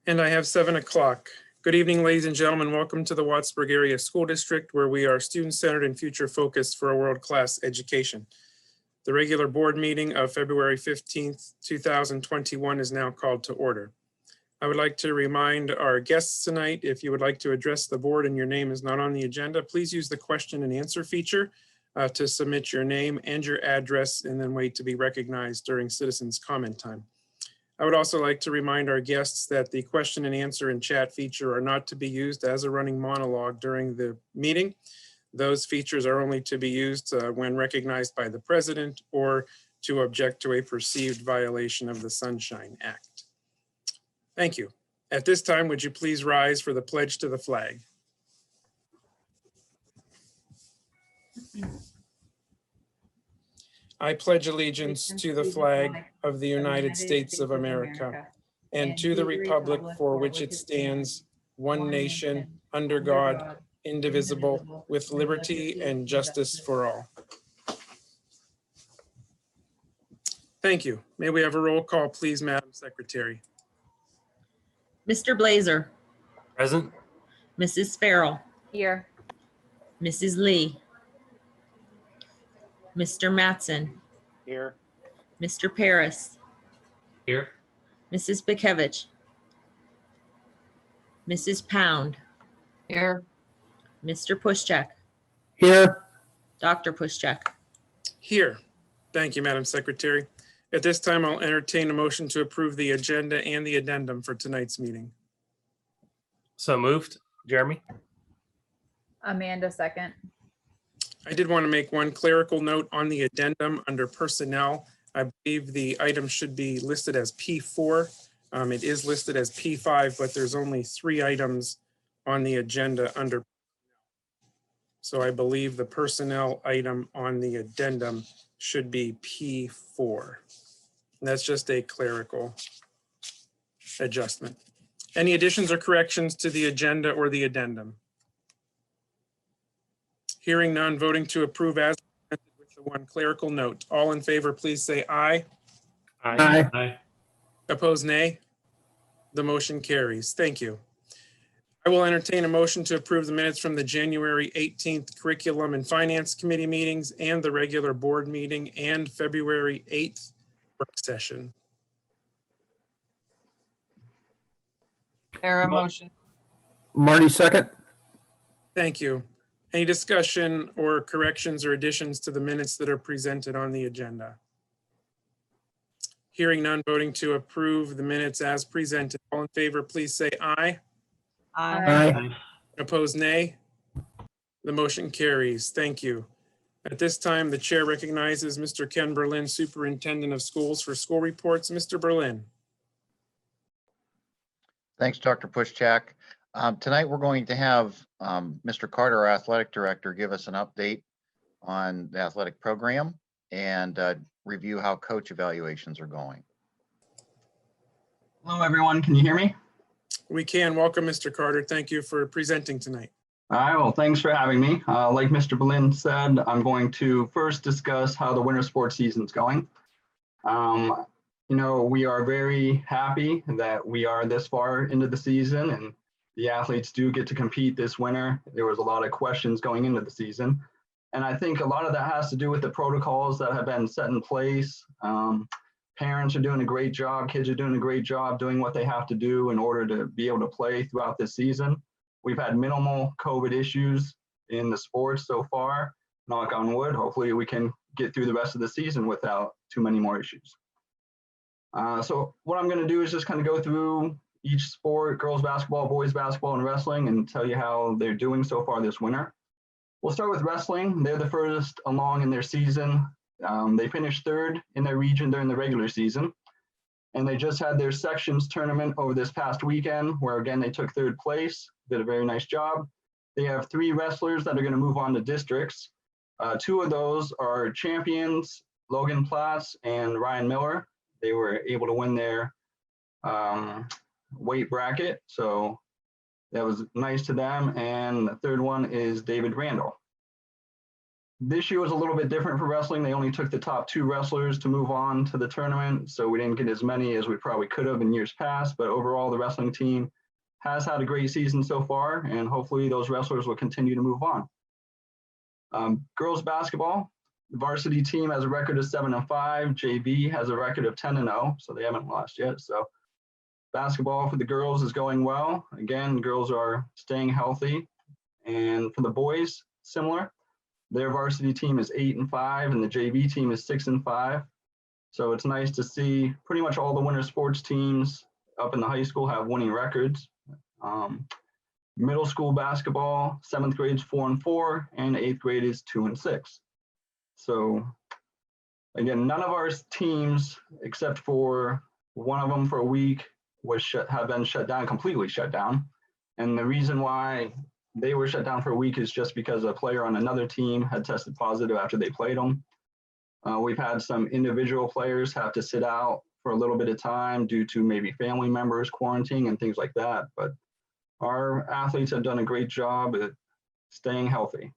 And I have 7 o'clock. Good evening, ladies and gentlemen. Welcome to the Wattsburg Area School District, where we are student-centered and future-focused for a world-class education. The regular board meeting of February 15th, 2021 is now called to order. I would like to remind our guests tonight, if you would like to address the board and your name is not on the agenda, please use the question and answer feature to submit your name and your address and then wait to be recognized during citizens' comment time. I would also like to remind our guests that the question and answer and chat feature are not to be used as a running monologue during the meeting. Those features are only to be used when recognized by the president or to object to a perceived violation of the Sunshine Act. Thank you. At this time, would you please rise for the pledge to the flag? I pledge allegiance to the flag of the United States of America and to the republic for which it stands, one nation, under God, indivisible, with liberty and justice for all. Thank you. May we have a roll call, please, Madam Secretary? Mr. Blazer. Present. Mrs. Farrell. Here. Mrs. Lee. Mr. Matson. Here. Mr. Paris. Here. Mrs. Bekevich. Mrs. Pound. Here. Mr. Pushcheck. Here. Dr. Pushcheck. Here. Thank you, Madam Secretary. At this time, I'll entertain a motion to approve the agenda and the addendum for tonight's meeting. So moved. Jeremy. Amanda, second. I did want to make one clerical note on the addendum under personnel. I believe the item should be listed as P4. It is listed as P5, but there's only 3 items on the agenda under. So I believe the personnel item on the addendum should be P4. And that's just a clerical adjustment. Any additions or corrections to the agenda or the addendum? Hearing none, voting to approve as presented with the one clerical note. All in favor, please say aye. Aye. Aye. Opposed, nay. The motion carries. Thank you. I will entertain a motion to approve the minutes from the January 18th Curriculum and Finance Committee meetings and the regular board meeting and February 8th work session. Era motion. Marty, second. Thank you. Any discussion or corrections or additions to the minutes that are presented on the agenda? Hearing none, voting to approve the minutes as presented. All in favor, please say aye. Aye. Opposed, nay. The motion carries. Thank you. At this time, the chair recognizes Mr. Ken Berlin, Superintendent of Schools, for school reports. Mr. Berlin. Thanks, Dr. Pushchak. Tonight, we're going to have Mr. Carter, our athletic director, give us an update on the athletic program and review how coach evaluations are going. Hello, everyone. Can you hear me? We can. Welcome, Mr. Carter. Thank you for presenting tonight. All right. Well, thanks for having me. Like Mr. Berlin said, I'm going to first discuss how the winter sports season is going. We are very happy that we are this far into the season and the athletes do get to compete this winter. There was a lot of questions going into the season. And I think a lot of that has to do with the protocols that have been set in place. Parents are doing a great job. Kids are doing a great job doing what they have to do in order to be able to play throughout this season. We've had minimal COVID issues in the sports so far. Knock on wood. Hopefully we can get through the rest of the season without too many more issues. So what I'm going to do is just kind of go through each sport, girls basketball, boys basketball, and wrestling, and tell you how they're doing so far this winter. We'll start with wrestling. They're the furthest along in their season. They finished 3rd in their region during the regular season. And they just had their sections tournament over this past weekend, where again, they took 3rd place, did a very nice job. They have 3 wrestlers that are gonna move on to districts. 2 of those are champions, Logan Platts and Ryan Miller. They were able to win their weight bracket. So that was nice to them. And the 3rd one is David Randall. This year was a little bit different for wrestling. They only took the top 2 wrestlers to move on to the tournament, so we didn't get as many as we probably could have in years past. But overall, the wrestling team has had a great season so far, and hopefully those wrestlers will continue to move on. Girls basketball, the varsity team has a record of 7-5. JV has a record of 10-0, so they haven't lost yet. So basketball for the girls is going well. Again, girls are staying healthy. And for the boys, similar. Their varsity team is 8-5, and the JV team is 6-5. So it's nice to see pretty much all the winter sports teams up in the high school have winning records. Middle school basketball, 7th grade is 4-4, and 8th grade is 2-6. So again, none of our teams, except for one of them for a week, have been shut down, completely shut down. And the reason why they were shut down for a week is just because a player on another team had tested positive after they played them. We've had some individual players have to sit out for a little bit of time due to maybe family members quarantining and things like that. But our athletes have done a great job at staying healthy.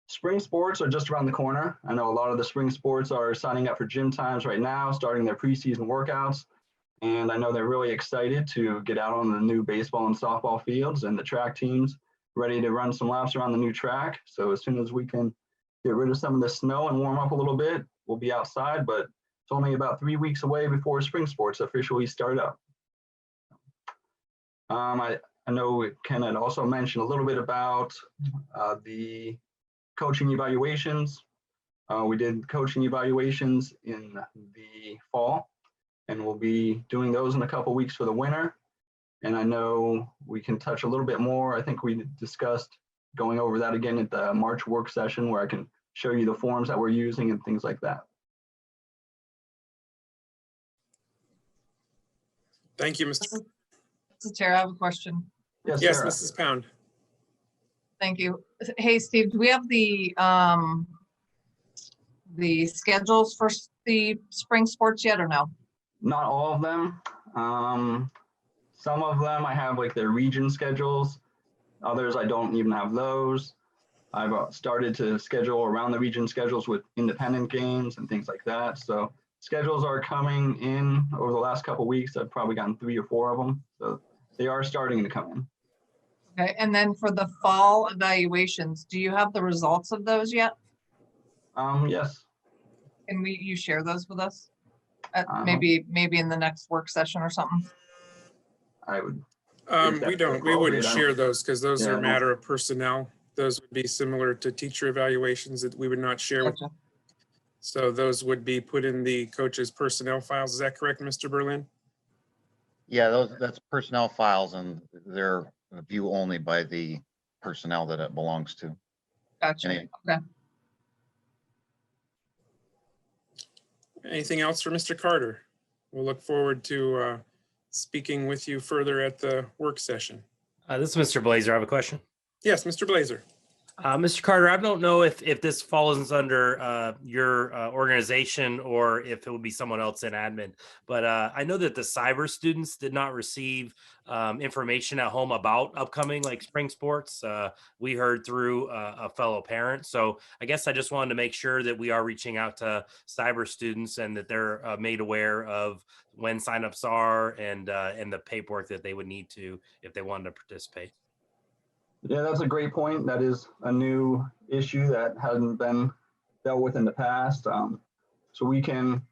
Spring sports are just around the corner. I know a lot of the spring sports are signing up for gym times right now, starting their preseason workouts. And I know they're really excited to get out on the new baseball and softball fields, and the track teams ready to run some laps around the new track. So as soon as we can get rid of some of the snow and warm up a little bit, we'll be outside, but it's only about 3 weeks away before spring sports officially start up. I know Ken had also mentioned a little bit about the coaching evaluations. We did coaching evaluations in the fall, and we'll be doing those in a couple weeks for the winter. And I know we can touch a little bit more. I think we discussed going over that again at the March work session, where I can show you the forms that we're using and things like that. Thank you, Mr. Mrs. Chair, I have a question. Yes, Yes, Sarah. Mrs. Pound. Thank you. Hey, Steve, do we have the schedules for the spring sports yet or no? Not all of them. Some of them I have like their region schedules. Others I don't even have those. I've started to schedule around the region schedules with independent games and things like that. So schedules are coming in over the last couple of weeks. I've probably gotten 3 or 4 of them. So they are starting to come in. Okay, and then for the fall evaluations, do you have the results of those yet? Yes. Can you share those with us? Uh-huh. Maybe in the next work session or something? I would. We don't, we wouldn't share those because those are a Yeah. matter of personnel. Those would be similar to teacher evaluations that we would not share with. Gotcha. So those would be put in the coach's personnel files. Is that correct, Mr. Berlin? Yeah, that's personnel files, and they're view only by the personnel that it belongs to. Gotcha. Any- Okay. Anything else for Mr. Carter? We'll look forward to speaking with you further at the work session. This is Mr. Blazer. I have a question. Yes, Mr. Blazer. Mr. Carter, I don't know if this falls under your organization or if it would be someone else in admin, but I know that the cyber students did not receive information at home about upcoming like spring sports. We heard through a fellow parent. So I guess I just wanted to make sure that we are reaching out to cyber students and that they're made aware of when signups are and the paperwork that they would need to if they wanted to participate. Yeah, that's a great point. That is a new issue that hasn't been dealt with in the past. So we can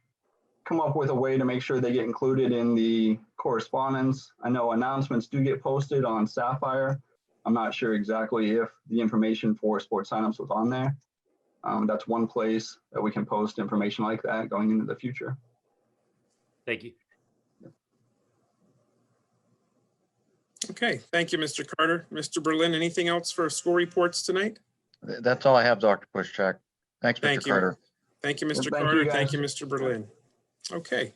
come up with a way to make sure they get included in the correspondence. I know announcements do get posted on Sapphire. I'm not sure exactly if the information for sports signups was on there. That's one place that we can post information like that going into the future. Thank you. Okay, thank you, Mr. Carter. Mr. Berlin, anything else for school reports tonight? That's all I have, Dr. Pushchak. Thanks, Thank Mr. you. Carter. Thank you, Mr. Thank you, Carter. guys. Thank you, Mr. Berlin. Okay,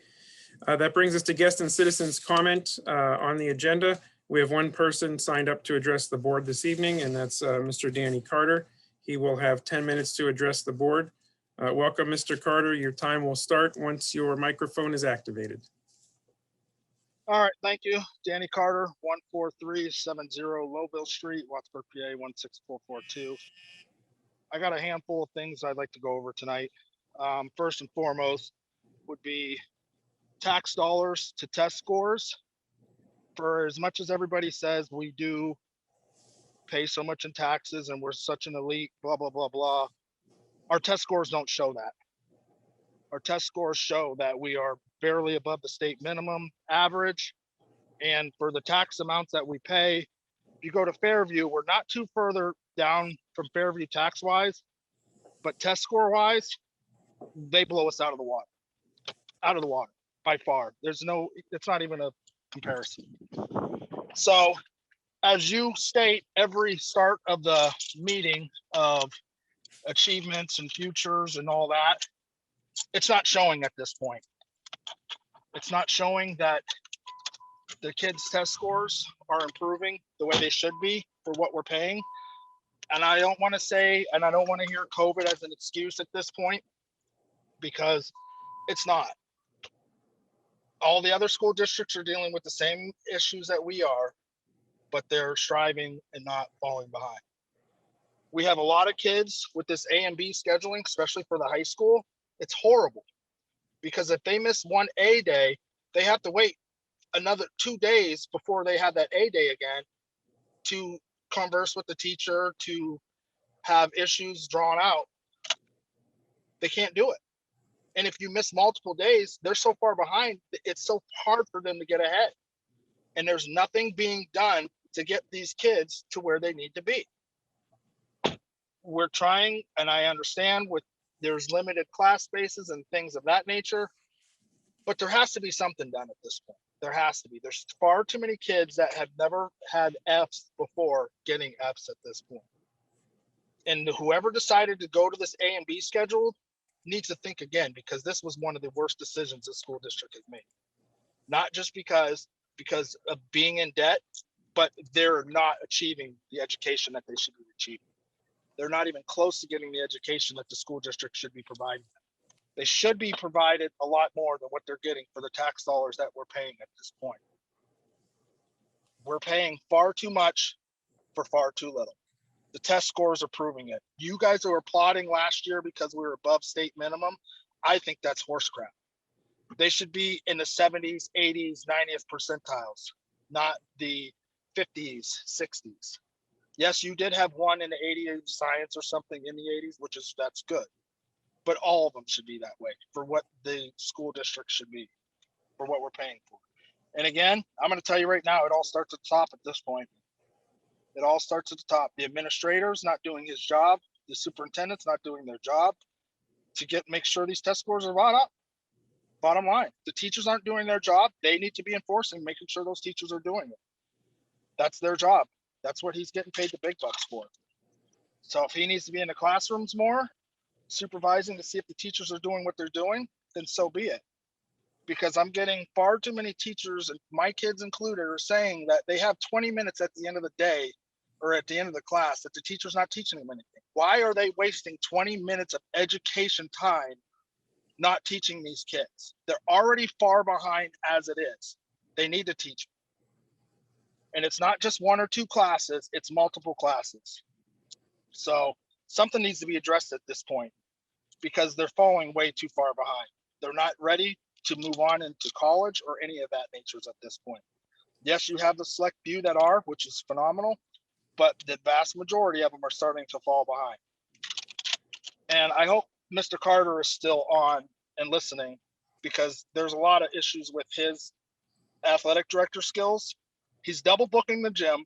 that brings us to guest and citizens comment on the agenda. We have one person signed up to address the board this evening, and that's Mr. Danny Carter. He will have 10 minutes to address the board. Welcome, Mr. Carter. Your time will start once your microphone is activated. All right, thank you. Danny Carter, 14370 Lowville Street, Wattsburg, PA 16442. I got a handful of things I'd like to go over tonight. First and foremost would be tax dollars to test scores. For as much as everybody says we do pay so much in taxes and we're such an elite, blah, blah, blah, blah, our test scores don't show that. Our test scores show that we are barely above the state minimum average. And for the tax amounts that we pay, if you go to Fairview, we're not too further down from Fairview tax wise, but test score wise, they blow us out of the water by far. It's not even a comparison. So as you state every start of the meeting of achievements and futures and all that, it's not showing at this point. It's not showing that the kids' test scores are improving the way they should be for what we're paying. And I don't want to say, and I don't want to hear COVID as an excuse at this point, because it's not. All the other school districts are dealing with the same issues that we are, but they're striving and not falling behind. We have a lot of kids with this A and B scheduling, especially for the high school. It's horrible because if they miss one A day, they have to wait another 2 days before they have that A day again to converse with the teacher, to have issues drawn out. They can't do it. And if you miss multiple days, they're so far behind, it's so hard for them to get ahead. And there's nothing being done to get these kids to where they need to be. We're trying, and I understand there's limited class spaces and things of that nature, but there has to be something done at this point. There has to be. There's far too many kids that have never had Fs before getting Fs at this point. And whoever decided to go to this A and B schedule needs to think again, because this was one of the worst decisions the school district has made. Not just because of being in debt, but they're not achieving the education that they should be achieving. They're not even close to getting the education that the school district should be providing them. They should be provided a lot more than what they're getting for the tax dollars that we're paying at this point. We're paying far too much for far too little. The test scores are proving it. You guys were applauding last year because we were above state minimum. I think that's horse crap. They should be in the 70s, 80s, 90th percentiles, not the 50s, 60s. Yes, you did have one in the 80s science or something in the 80s, that's good. But all of them should be that way for what the school district should be, for what we're paying for. And again, I'm going to tell you right now, it all starts at the top at this point. It all starts at the top. The administrator's not doing his job. The superintendent's not doing their job to make sure these test scores are brought up. Bottom line, the teachers aren't doing their job. They need to be enforcing, making sure those teachers are doing it. That's their job. That's what he's getting paid the big bucks for. So if he needs to be in the classrooms more, supervising to see if the teachers are doing what they're doing, then so be it. Because I'm getting far too many teachers, and my kids included, are saying that they have 20 minutes at the end of the day or at the end of the class that the teacher's not teaching them anything. Why are they wasting 20 minutes of education time not teaching these kids? They're already far behind as it is. They need to teach. And it's not just 1 or 2 classes, it's multiple classes. So something needs to be addressed at this point because they're falling way too far behind. They're not ready to move on into college or any of that natures at this point. Yes, you have the select few that are, which is phenomenal, but the vast majority of them are starting to fall behind. And I hope Mr. Carter is still on and listening, because there's a lot of issues with his athletic director skills. He's double booking the gym.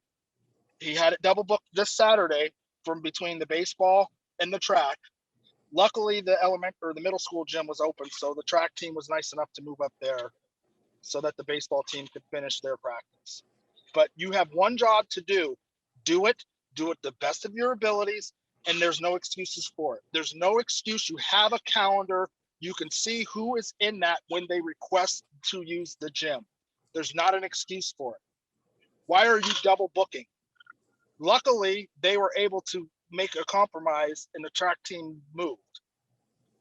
He had it double booked this Saturday from between the baseball and the track. Luckily, the middle school gym was open, so the track team was nice enough to move up there so that the baseball team could finish their practice. But you have one job to do. Do it the best of your abilities, and there's no excuses for it. There's no excuse. You have a calendar. You can see who is in that when they request to use the gym. There's not an excuse for it. Why are you double booking? Luckily, they were able to make a compromise and the track team moved.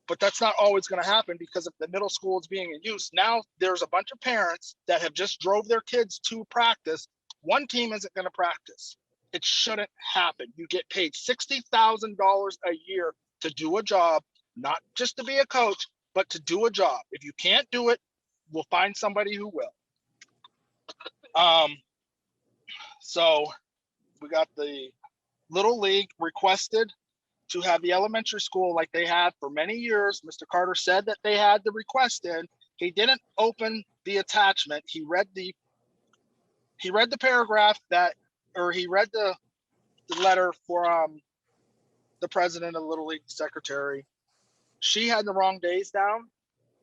But that's not always going to happen, because if the middle school is being in use, now there's a bunch of parents that have just drove their kids to practice. One team isn't going to practice. It shouldn't happen. You get paid $60,000 a year to do a job, not just to be a coach, but to do a job. If you can't do it, we'll find somebody who will. So we got the Little League requested to have the elementary school like they had for many years. Mr. Carter said that they had the request in. He didn't open the attachment. He read the paragraph that, or he read the letter for the president of the Little League secretary. She had the wrong days down,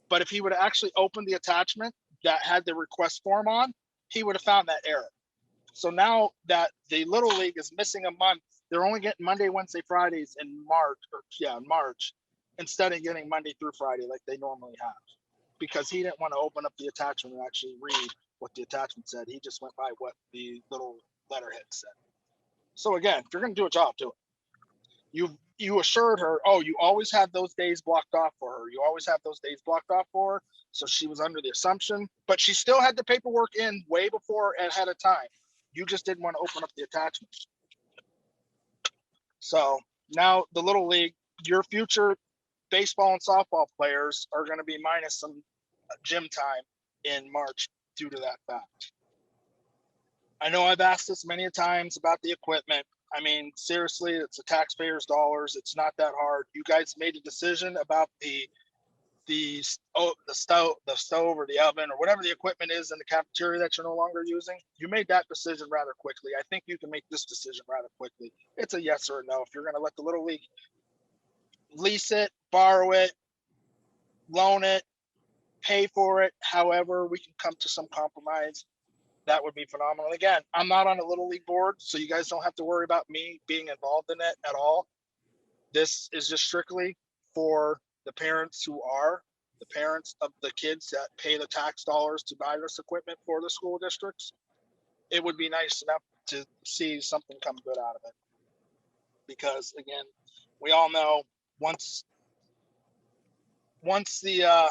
but if he would have actually opened the attachment that had the request form on, he would have found that error. So now that the Little League is missing a month, they're only getting Monday, Wednesday, Fridays in March, instead of getting Monday through Friday like they normally have. Because he didn't want to open up the attachment and actually read what the attachment said. He just went by what the little letterhead said. So again, if you're going to do a job, do it. You assured her, oh, you always have those days blocked off for her. You always have those days blocked off for her. So she was under the assumption, but she still had the paperwork in way before ahead of time. You just didn't want to open up the attachment. So now the Little League, your future baseball and softball players are going to be minus some gym time in March due to that fact. I know I've asked this many times about the equipment. I mean, seriously, it's the taxpayers' dollars. It's not that hard. You guys made a decision about the stove or the oven or whatever the equipment is in the cafeteria that you're no longer using. You made that decision rather quickly. I think you can make this decision rather quickly. It's a yes or a no. If you're going to let the Little League lease it, borrow it, loan it, pay for it, however we can come to some compromise, that would be phenomenal. Again, I'm not on a Little League board, so you guys don't have to worry about me being involved in it at all. This is just strictly for the parents who are the parents of the kids that pay the tax dollars to buy this equipment for the school districts. It would be nice enough to see something come good out of it. Because again, we all know once the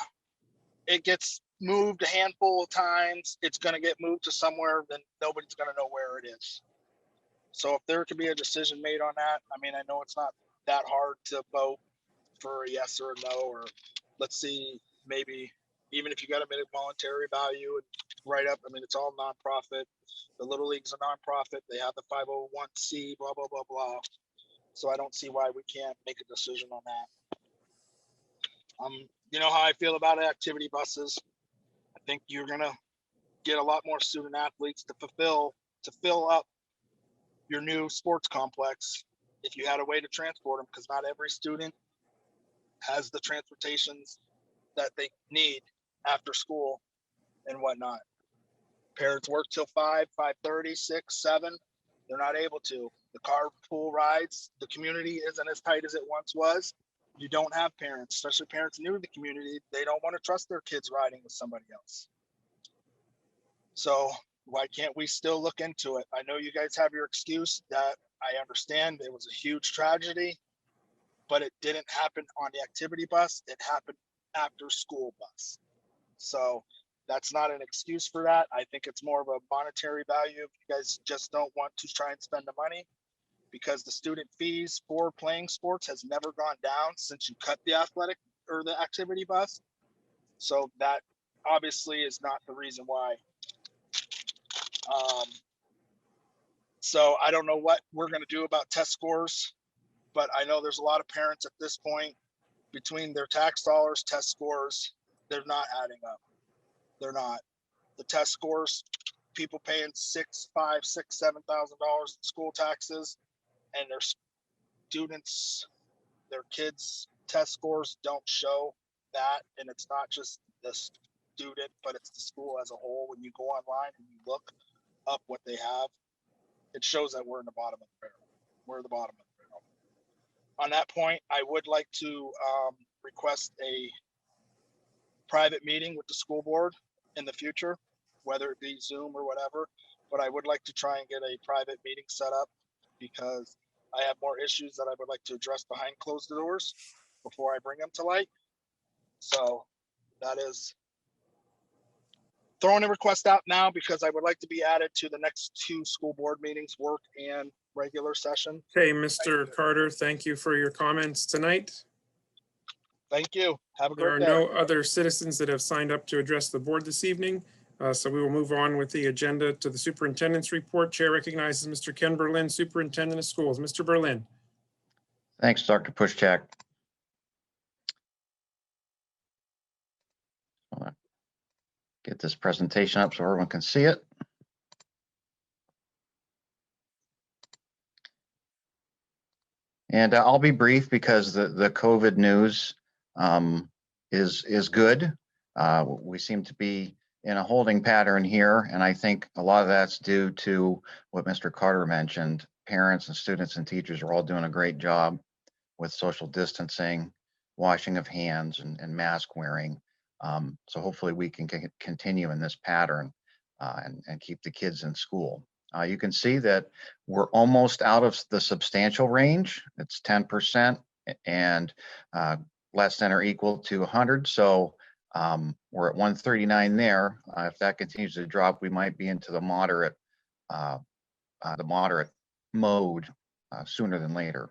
it gets moved a handful of times, it's going to get moved to somewhere, then nobody's going to know where it is. So if there could be a decision made on that, I mean, I know it's not that hard to vote for a yes or a no, or let's see, maybe even if you got a minute monetary value and write up, I mean, it's all nonprofit. The Little League's a nonprofit. They have the 501c, blah, blah, blah, blah. So I don't see why we can't make a decision on that. You know how I feel about activity buses. I think you're gonna get a lot more student athletes to fill up your new sports complex if you had a way to transport them, because not every student has the transportations that they need after school and whatnot. Parents work till 5, 5:30, 6, 7. They're not able to. The carpool rides, the community isn't as tight as it once was. You don't have parents, especially parents new to the community. They don't want to trust their kids riding with somebody else. So why can't we still look into it? I know you guys have your excuse that I understand. It was a huge tragedy, but it didn't happen on the activity bus. It happened after school bus. So that's not an excuse for that. I think it's more of a monetary value. If you guys just don't want to try and spend the money, because the student fees for playing sports has never gone down since you cut the athletic or the activity bus. So that obviously is not the reason why. So I don't know what we're going to do about test scores, but I know there's a lot of parents at this point, between their tax dollars, test scores, they're not adding up. They're not. The test scores, people paying $6,000, $5,000, $6,000, $7,000 in school taxes, and their students, their kids' test scores don't show that. And it's not just the student, but it's the school as a whole. When you go online and you look up what they have, it shows that we're in the bottom of the barrel. We're the bottom of the barrel. On that point, I would like to request a private meeting with the school board in the future, whether it be Zoom or whatever, but I would like to try and get a private meeting set up because I have more issues that I would like to address behind closed doors before I bring them to light. So that is throwing a request out now because I would like to be added to the next 2 school board meetings, work and regular session. Okay, Mr. Carter, thank you for your comments tonight. Thank you. Have a There are great day. no other citizens that have signed up to address the board this evening. So we will move on with the agenda to the superintendent's report. Chair recognizes Mr. Ken Berlin, Superintendent of Schools. Mr. Berlin. Thanks, Dr. Pushchak. Get this presentation up so everyone can see it. And I'll be brief because the COVID news is good. We seem to be in a holding pattern here, and I think a lot of that's due to what Mr. Carter mentioned. Parents and students and teachers are all doing a great job with social distancing, washing of hands, and mask wearing. So hopefully we can continue in this pattern and keep the kids in school. You can see that we're almost out of the substantial range. It's 10% and less than or equal to 100. So we're at 139 there. If that continues to drop, we might be into the moderate mode sooner than later.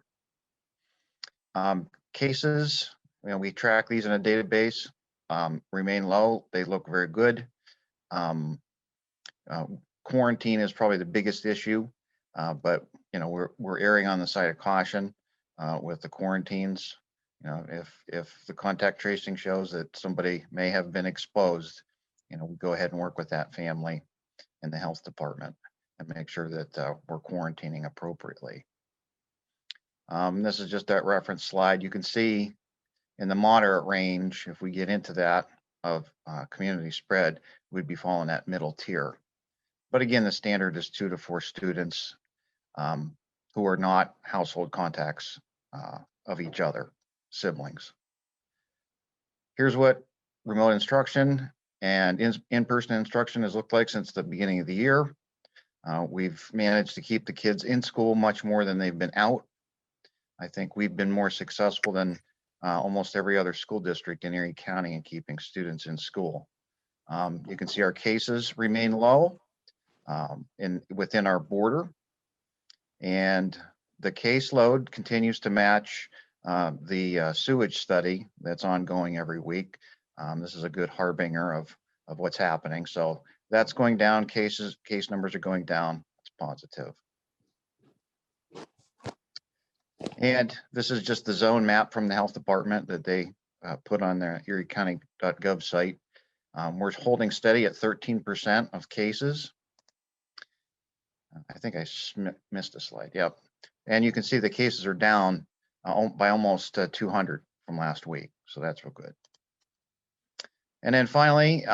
Cases, we track these in a database, remain low. They look very good. Quarantine is probably the biggest issue, but we're erring on the side of caution with the quarantines. If the contact tracing shows that somebody may have been exposed, we go ahead and work with that family and the health department and make sure that we're quarantining appropriately. This is just that reference slide. You can see in the moderate range, if we get into that of community spread, we'd be falling that middle tier. But again, the standard is 2 to 4 students who are not household contacts of each other, siblings. Here's what remote instruction and in-person instruction has looked like since the beginning of the year. We've managed to keep the kids in school much more than they've been out. I think we've been more successful than almost every other school district in Erie County in keeping students in school. You can see our cases remain low within our border, and the caseload continues to match the sewage study that's ongoing every week. This is a good harbinger of what's happening. So that's going down. Case numbers are going down. It's positive. And this is just the zone map from the health department that they put on their eriecounty.gov site. We're holding steady at 13% of cases. I think I missed a slide. Yep. And you can see the cases are down by almost 200 from last week. So that's real good. And then finally,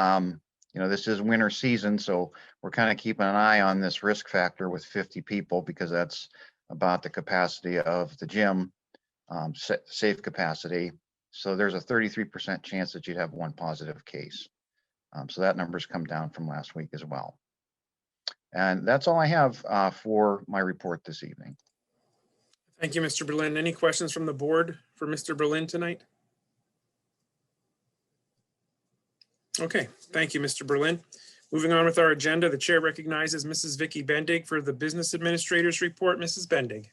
this is winter season. So we're kind of keeping an eye on this risk factor with 50 people because that's about the capacity of the gym, safe capacity. So there's a 33% chance that you'd have one positive case. So that number's come down from last week as well. And that's all I have for my report this evening. Thank you, Mr. Berlin. Any questions from the board for Mr. Berlin tonight? Okay, thank you, Mr. Berlin. Moving on with our agenda, the chair recognizes Mrs. Vicky Bendig for the business administrator's report. Mrs. Bendig.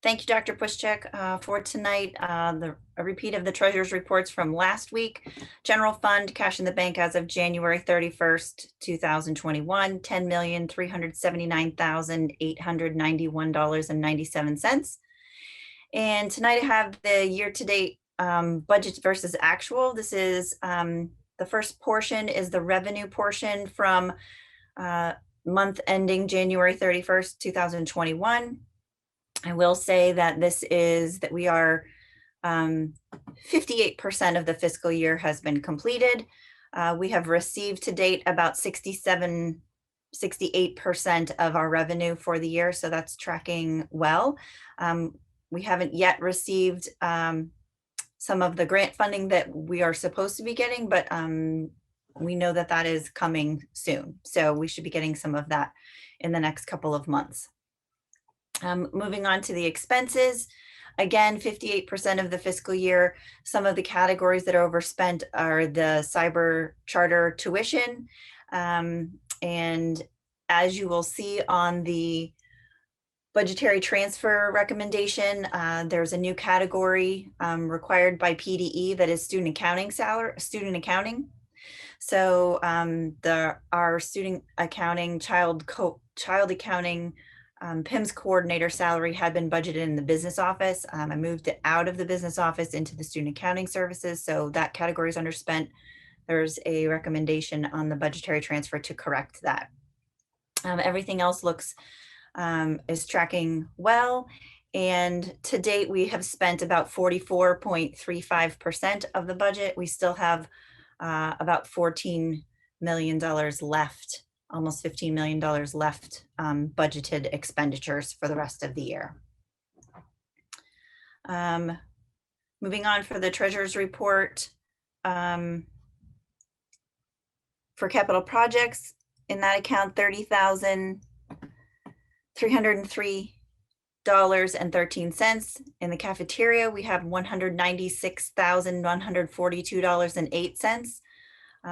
Thank you, Dr. Pushchak. For tonight, a repeat of the treasurer's reports from last week. General fund cash in the bank as of January 31st, 2021, $10,379,891.97. And tonight I have the year-to-date budget versus actual. This is the first portion is the revenue portion from month ending January 31st, 2021. I will say that we are 58% of the fiscal year has been completed. We have received to date about 68% of our revenue for the year. So that's tracking well. We haven't yet received some of the grant funding that we are supposed to be getting, but we know that that is coming soon. So we should be getting some of that in the next couple of months. Moving on to the expenses, again, 58% of the fiscal year. Some of the categories that are overspent are the cyber charter tuition. And as you will see on the Budgetary transfer recommendation, there's a new category required by PDE that is student accounting student accounting. So our student accounting, child accounting, PIMS coordinator salary had been budgeted in the business office. I moved it out of the business office into the student accounting services. So that category is underspent. There's a recommendation on the budgetary transfer to correct that. Everything else is tracking well. And to date, we have spent about 44.35% of the budget. We still have about $14 million left, almost $15 million left budgeted expenditures for the rest of the year. Moving on for the treasurer's report. For capital projects, in that account, $30,303.13. In the cafeteria, we have $196,142.08.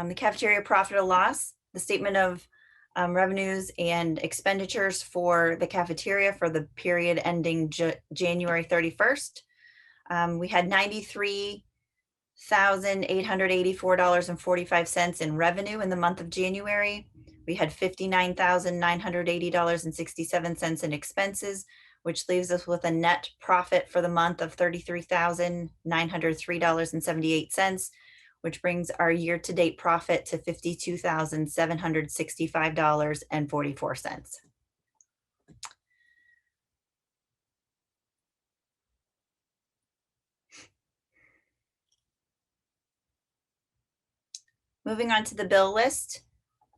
The cafeteria profit or loss, the statement of revenues and expenditures for the cafeteria for the period ending January 31st. We had $93,884.45 in revenue in the month of January. We had $59,980.67 in expenses, which leaves us with a net profit for the month of $33,903.78, which brings our year-to-date profit to $52,765.44. Moving on to the bill list.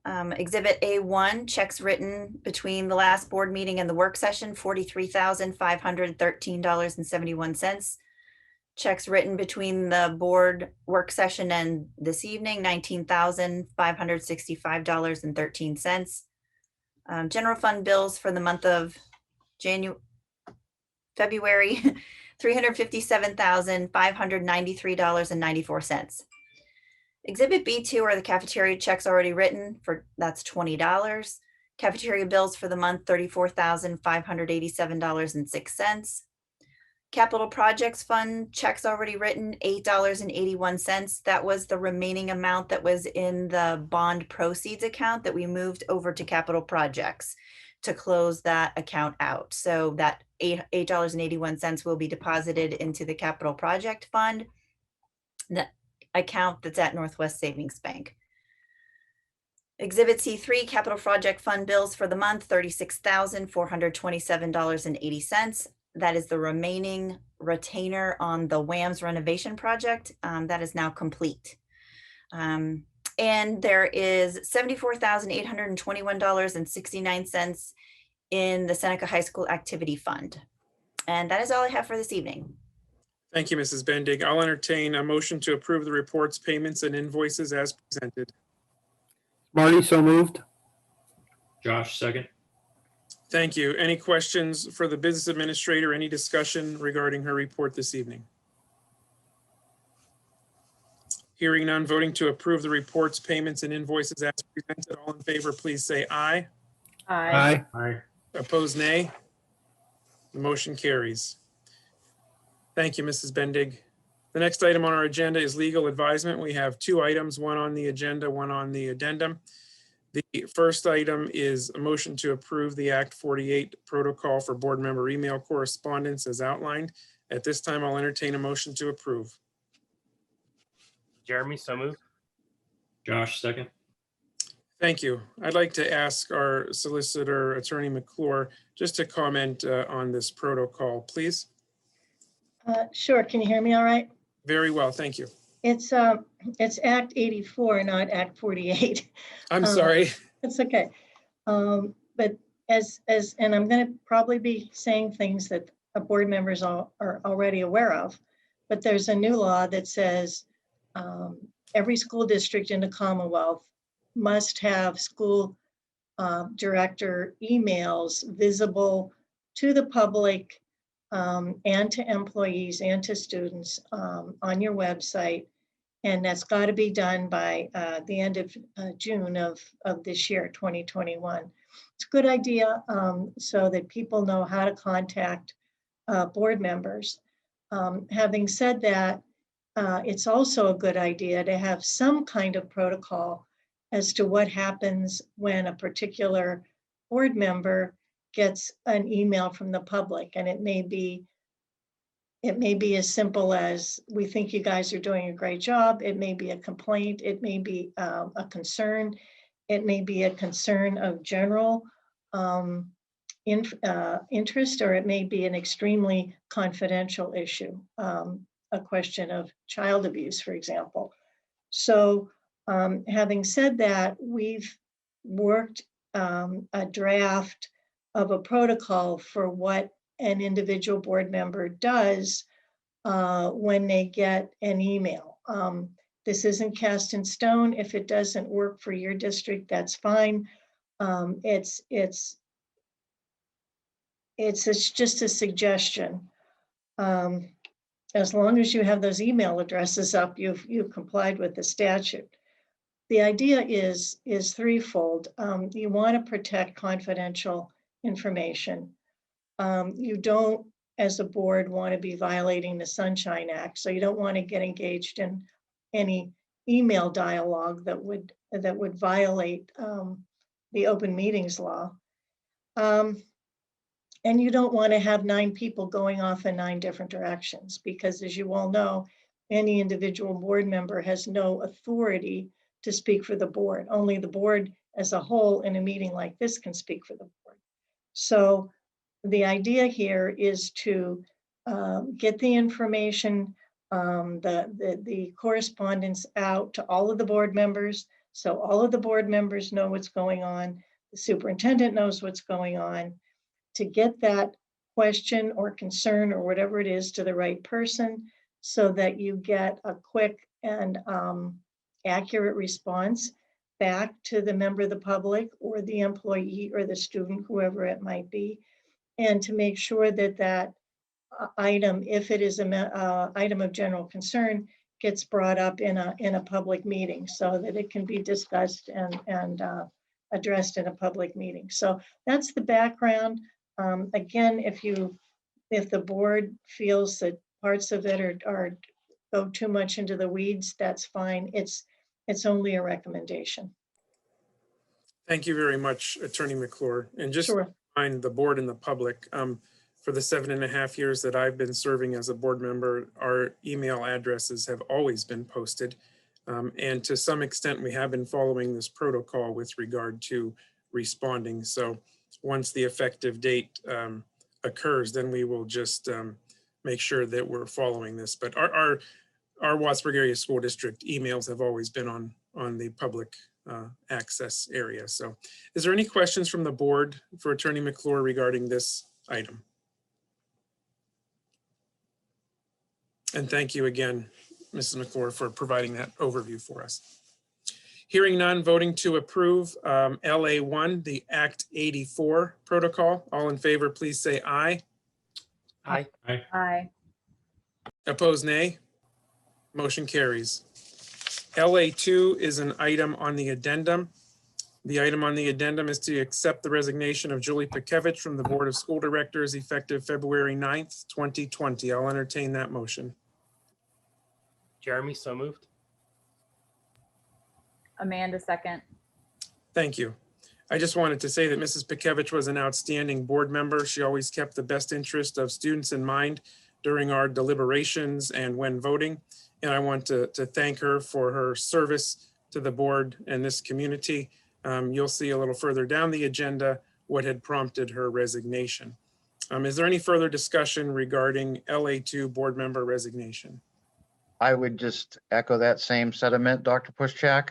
Exhibit A1, checks written between the last board meeting and the work session, $43,513.71. Checks written between the board work session and this evening, $19,565.13. General fund bills for the month of February, $357,593.94. Exhibit B2 are the cafeteria checks already written for, that's $20. Cafeteria bills for the month, $34,587.06. Capital projects fund checks already written, $8.81. That was the remaining amount that was in the bond proceeds account that we moved over to capital projects to close that account out. So that $8.81 will be deposited into the capital project fund, the account that's at Northwest Savings Bank. Exhibit C3, capital project fund bills for the month, $36,427.80. That is the remaining retainer on the WAMS renovation project. That is now complete. And there is $74,821.69 in the Seneca High School Activity Fund. And that is all I have for this evening. Thank you, Mrs. Bendig. I'll entertain a motion to approve the reports, payments, and invoices as presented. Marty, so moved. Josh, second. Thank you. Any questions for the business administrator? Any discussion regarding her report this evening? Hearing none, voting to approve the reports, payments, and invoices as presented. All in favor, please say aye. Aye. Aye. Opposed, nay. The motion carries. Thank you, Mrs. Bendig. The next item on our agenda is legal advisement. We have two items, one on the agenda, one on the addendum. The first item is a motion to approve the Act 48 protocol for board member email correspondence as outlined. At this time, I'll entertain a motion to approve. Jeremy, so moved. Josh, second. Thank you. I'd like to ask our solicitor, Attorney McClure, just to comment on this protocol, please. Sure. Can you hear me all right? Very well, thank you. It's Act 84, not Act 48. I'm sorry. It's okay. But and I'm going to probably be saying things that board members are already aware of, but there's a new law that says every school district in the Commonwealth must have school director emails visible to the public and to employees and to students on your website And that's got to be done by the end of June of this year, 2021. It's a good idea so that people know how to contact board members. Having said that, it's also a good idea to have some kind of protocol as to what happens when a particular board member gets an email from the public. And it may be as simple as, we think you guys are doing a great job. It may be a complaint. It may be a concern. It may be a concern of general interest, or it may be an extremely confidential issue, a question of child abuse, for example. So having said that, we've worked a draft of a protocol for what an individual board member does when they get an email. This isn't cast in stone. If it doesn't work for your district, that's fine. It's just a suggestion. As long as you have those email addresses up, you've complied with the statute. The idea is threefold. You want to protect confidential information. You don't, as a board, want to be violating the Sunshine Act, so you don't want to get engaged in any email dialogue that would violate the open meetings law. And you don't want to have 9 people going off in 9 different directions, because as you all know, any individual board member has no authority to speak for the board. Only the board as a whole in a meeting like this can speak for the board. So the idea here is to get the information, the correspondence out to all of the board members, so all of the board members know what's going on, the superintendent knows what's going on, to get that question or concern or whatever it is to the right person, so that you get a quick and accurate response back to the member of the public or the employee or the student, whoever it might be, and to make sure that that item, if it is an item of general concern, gets brought up in a public meeting so that it can be discussed and addressed in a public meeting. So that's the background. Again, if the board feels that parts of it are go too much into the weeds, that's fine. It's only a recommendation. Thank you very much, Attorney McClure. And just Sure. remind the board and the public, for the 7.5 years that I've been serving as a board member, our email addresses have always been posted. And to some extent, we have been following this protocol with regard to responding. So once the effective date occurs, then we will just make sure that we're following this. But our Wattsburg Area School District emails have always been on the public access area. So is there any questions from the board for Attorney McClure regarding this item? And thank you again, Mrs. McClure, for providing that overview for us. Hearing none, voting to approve LA1, the Act 84 protocol. All in favor, please say aye. Aye. Aye. Opposed, nay. Motion carries. LA2 is an item on the addendum. The item on the addendum is to accept the resignation of Julie Pikevich from the Board of School Directors effective February 9th, 2020. I'll entertain that motion. Jeremy, so moved. Amanda, second. Thank you. I just wanted to say that Mrs. Pikevich was an outstanding board member. She always kept the best interest of students in mind during our deliberations and when voting. And I want to thank her for her service to the board and this community. You'll see a little further down the agenda what had prompted her resignation. Is there any further discussion regarding LA2 board member resignation? I would just echo that same sentiment, Dr. Pushchak.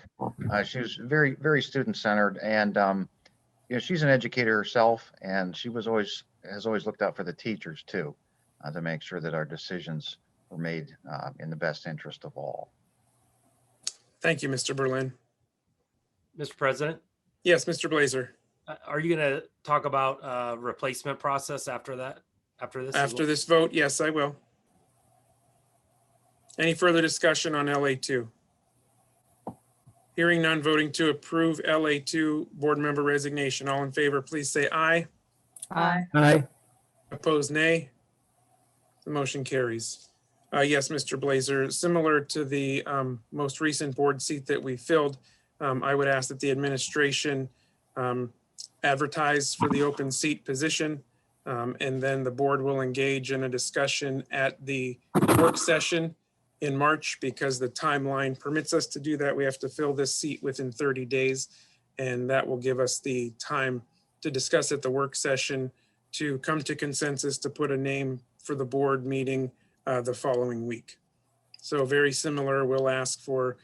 She was very, very student-centered, and she's an educator herself, and she has always looked out for the teachers too, to make sure that our decisions were made in the best interest of all. Thank you, Mr. Berlin. Mr. President, Yes, Mr. Blazer. are you going to talk about replacement process after that? After this? After this vote, yes, I will. Any further discussion on LA2? Hearing none, voting to approve LA2 board member resignation. All in favor, please say aye. Aye. Aye. Opposed, nay. The motion carries. Yes, Mr. Blazer, similar to the most recent board seat that we filled, I would ask that the administration advertise for the open seat position. And then the board will engage in a discussion at the work session in March, because the timeline permits us to do that. We have to fill this seat within 30 days. And that will give us the time to discuss at the work session, to come to consensus, to put a name for the board meeting the following week. So very similar, we'll ask for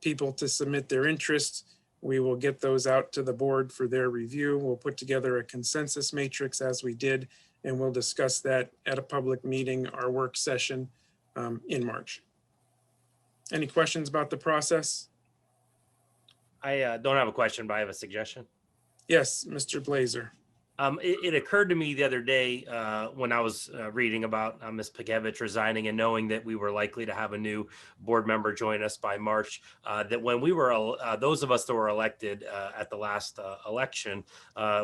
people to submit their interests. We will get those out to the board for their review. We'll put together a consensus matrix as we did, and we'll discuss that at a public meeting, our work session in March. Any questions about the process? I don't have a question, but I have a suggestion. Yes, Mr. Blazer. It occurred to me the other day when I was reading about Ms. Pekevich resigning and knowing that we were likely to have a new board member join us by March, that when we were, those of us that were elected at the last election,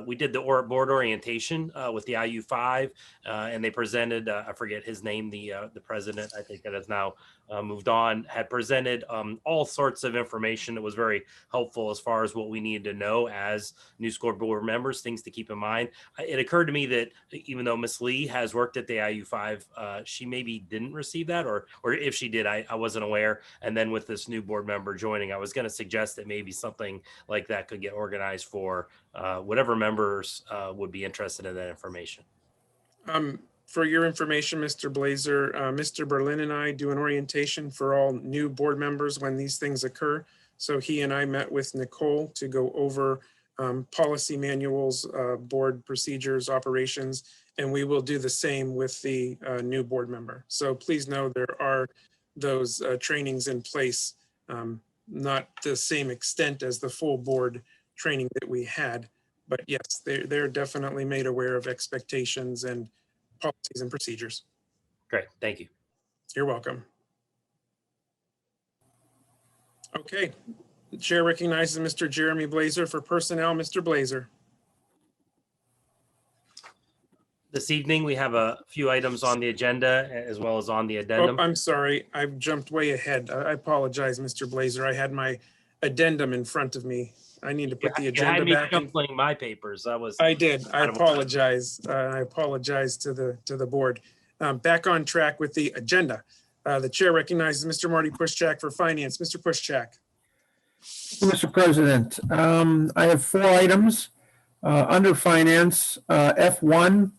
we did the board orientation with the IU5, and they presented, I forget his name, the president, I think that has now moved on, had presented all sorts of information that was very helpful as far as what we needed to know as new school board members, things to keep in mind. It occurred to me that even though Ms. Lee has worked at the IU5, she maybe didn't receive that, or if she did, I wasn't aware. And then with this new board member joining, I was going to suggest that maybe something like that could get organized for whatever members would be interested in that information. For your information, Mr. Blazer, Mr. Berlin and I do an orientation for all new board members when these things occur. So he and I met with Nicole to go over policy manuals, board procedures, operations, and we will do the same with the new board member. So please know there are those trainings in place, not the same extent as the full board training that we had, but yes, they're definitely made aware of expectations and policies and procedures. Great, thank you. You're welcome. Okay, the chair recognizes Mr. Jeremy Blazer for personnel. Mr. Blazer. This evening, we have a few items on the agenda as well as on the Oh, addendum. I'm sorry, I've jumped way ahead. I apologize, Mr. Blazer. I had my addendum in front of me. I need to put the You had agenda me back in. shuffling my papers. I did. I out of order. apologize. I apologize to the board. Back on track with the agenda. The chair recognizes Mr. Marty Pushchak for finance. Mr. Pushchak. Mr. President, I have 4 items under finance. F1,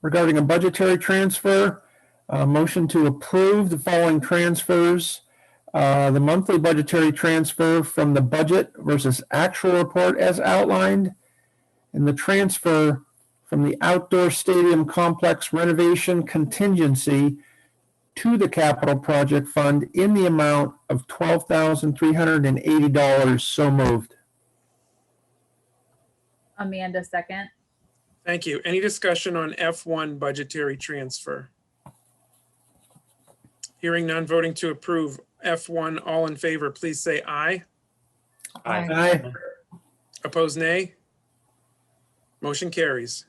regarding a budgetary transfer, motion to approve the following transfers. The monthly budgetary transfer from the budget versus actual report as outlined, and the transfer from the outdoor stadium complex renovation contingency to the capital project fund in the amount of $12,380. So moved. Amanda, second. Thank you. Any discussion on F1 budgetary transfer? Hearing none, voting to approve F1. All in favor, please say aye. Aye. Opposed, nay. Motion carries.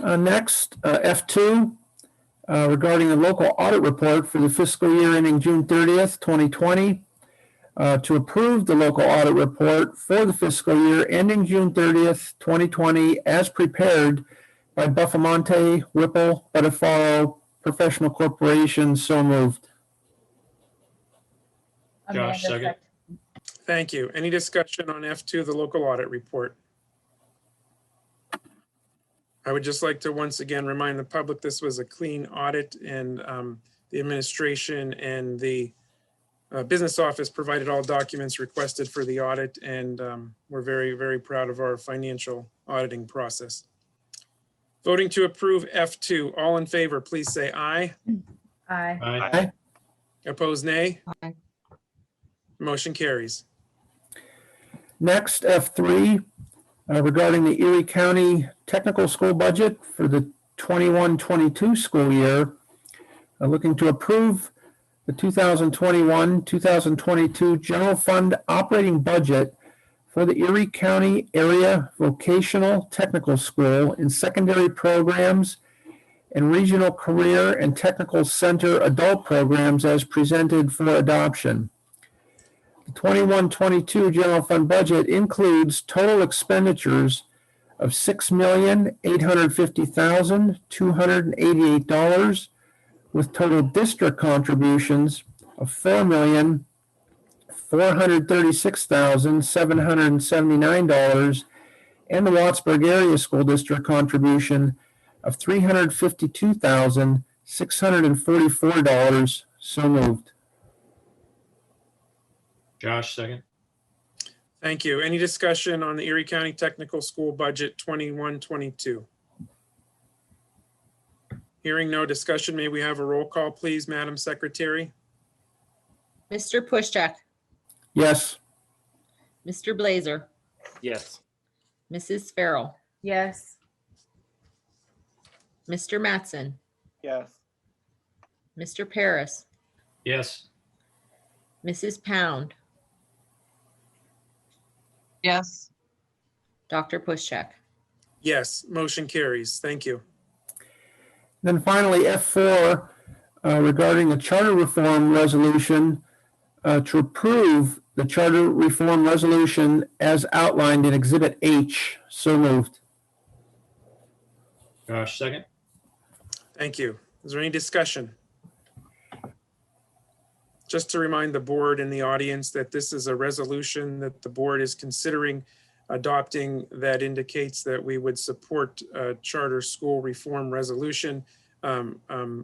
Next, F2, regarding the local audit report for the fiscal year ending June 30th, 2020. To approve the local audit report for the fiscal year ending June 30th, 2020, as prepared by Buffamonte, Whipple, Butterfaro Professional Corporation. So moved. Amanda, Josh, second. Thank you. Any discussion on F2, the local audit report? I would just like to once again remind the public this was a clean audit, and the administration and the business office provided all documents requested for the audit, and we're very, very proud of our financial auditing process. Voting to approve F2, all in favor, please say aye. Aye. Aye. Opposed, nay. Aye. Motion carries. Next, F3, regarding the Erie County Technical School budget for the 21-22 school year. Looking to approve the 2021-2022 general fund operating budget for the Erie County Area Vocational Technical School and secondary programs and regional career and technical center adult programs as presented for adoption. The 21-22 general fund budget includes total expenditures of $6,850,288 with total district contributions of $4,436,779 and the Wattsburg Area School District contribution of $352,644. So moved. Josh, second. Thank you. Any discussion on the Erie County Technical School Budget 21-22? Hearing no discussion, may we have a roll call, please, Madam Secretary? Mr. Pushcheck, Yes. Mr. Blazer, Yes. Mrs. Farrell, Yes. Mr. Mattson, Yes. Mr. Paris, Yes. Mrs. Pound, Yes. Dr. Pushcheck. Yes, motion carries. Thank you. Then finally, F4, regarding the charter reform resolution, to approve the charter reform resolution as outlined in Exhibit H. So moved. Josh, second. Thank you. Is there any discussion? Just to remind the board and the audience that this is a resolution that the board is considering adopting that indicates that we would support a charter school reform resolution,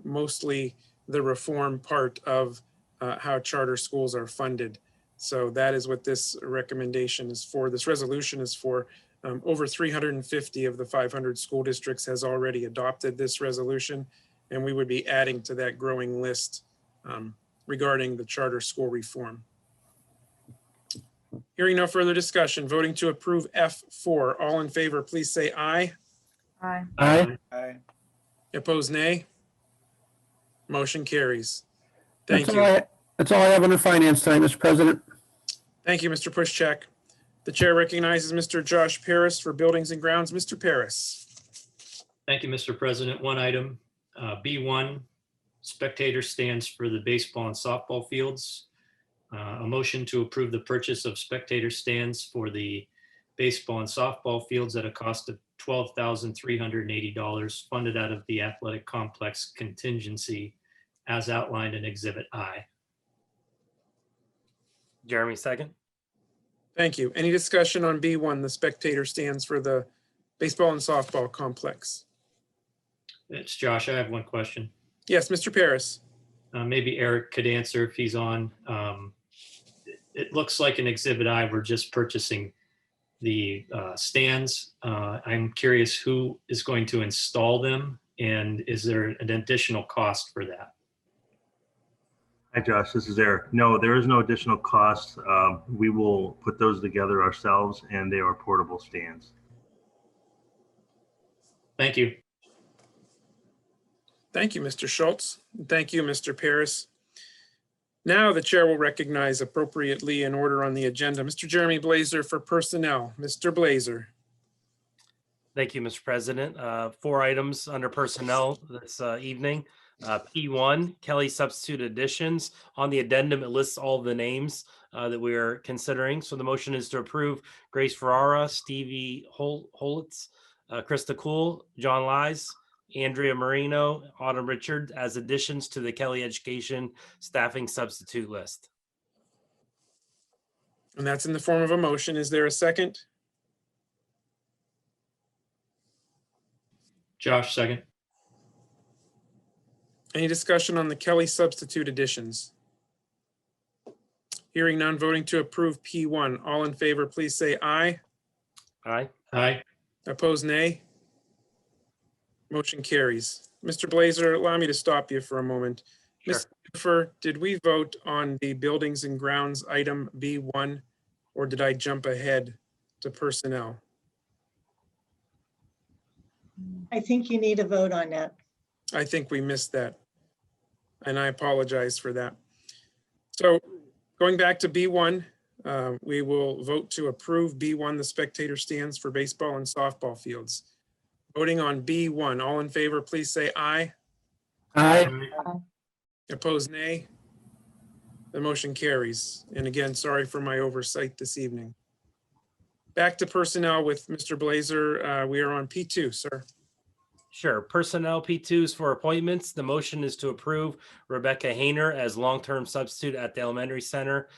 mostly the reform part of how charter schools are funded. So that is what this recommendation is for. This resolution is for. Over 350 of the 500 school districts has already adopted this resolution, and we would be adding to that growing list regarding the charter school reform. Hearing no further discussion, voting to approve F4. All in favor, please say aye. Aye. Aye. Opposed, nay. Motion carries. Thank you. That's all I have under finance tonight, Mr. President. Thank you, Mr. Pushcheck. The chair recognizes Mr. Josh Paris for Buildings and Grounds. Mr. Paris. Thank you, Mr. President. One item, B1, spectator stands for the baseball and softball fields. A motion to approve the purchase of spectator stands for the baseball and softball fields at a cost of $12,380 funded out of the athletic complex contingency as outlined in Exhibit I. Jeremy, second. Thank you. Any discussion on B1, the spectator stands for the baseball and softball complex? It's Josh. I have one question. Yes, Mr. Paris. Maybe Eric could answer if he's on. It looks like in Exhibit I, we're just purchasing the stands. I'm curious who is going to install them, and is there an additional cost for that? Hi, Josh. This is Eric. No, there is no additional cost. We will put those together ourselves, and they are portable stands. Thank you. Thank you, Mr. Schultz. Thank you, Mr. Paris. Now the chair will recognize appropriately in order on the agenda, Mr. Jeremy Blazer for personnel. Mr. Blazer. Thank you, Mr. President. 4 items under personnel this evening. P1, Kelly substitute additions. On the addendum, it lists all the names that we are considering. So the motion is to approve Grace Ferrara, Stevie Holitz, Krista Cool, John Lies, Andrea Marino, Autumn Richard as additions to the Kelly Education staffing substitute list. And that's in the form of a motion. Is there a second? Josh, second. Any discussion on the Kelly substitute additions? Hearing none, voting to approve P1. All in favor, please say aye. Aye. Aye. Opposed, nay. Motion carries. Mr. Blazer, allow me to stop you for a moment. Sure. Ms. Pfeffer, did we vote on the buildings and grounds item B1, or did I jump ahead to personnel? I think you need a vote on that. I think we missed that, and I apologize for that. So going back to B1, we will vote to approve B1, the spectator stands for baseball and softball fields. Voting on B1, all in favor, please say aye. Aye. Opposed, nay. The motion carries. And again, sorry for my oversight this evening. Back to personnel with Mr. Blazer. We are on P2, sir. Sure. Personnel P2s for appointments. The motion is to approve Rebecca Hayner as long-term substitute at the elementary center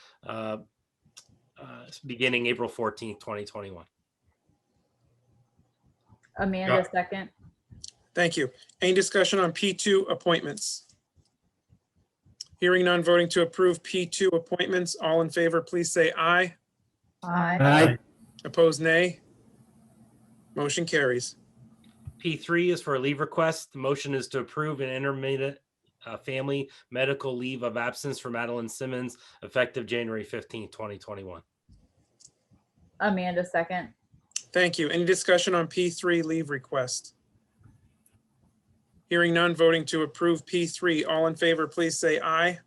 beginning April 14th, 2021. Amanda, second. Thank you. Any discussion on P2 appointments? Hearing none, voting to approve P2 appointments. All in favor, please say aye. Aye. Aye. Opposed, nay. Motion carries. P3 is for a leave request. The motion is to approve an intermittent family medical leave of absence for Madeline Simmons effective January 15th, 2021. Amanda, second. Thank you. Any discussion on P3 leave request? Hearing none, voting to approve P3. All in favor, please say aye.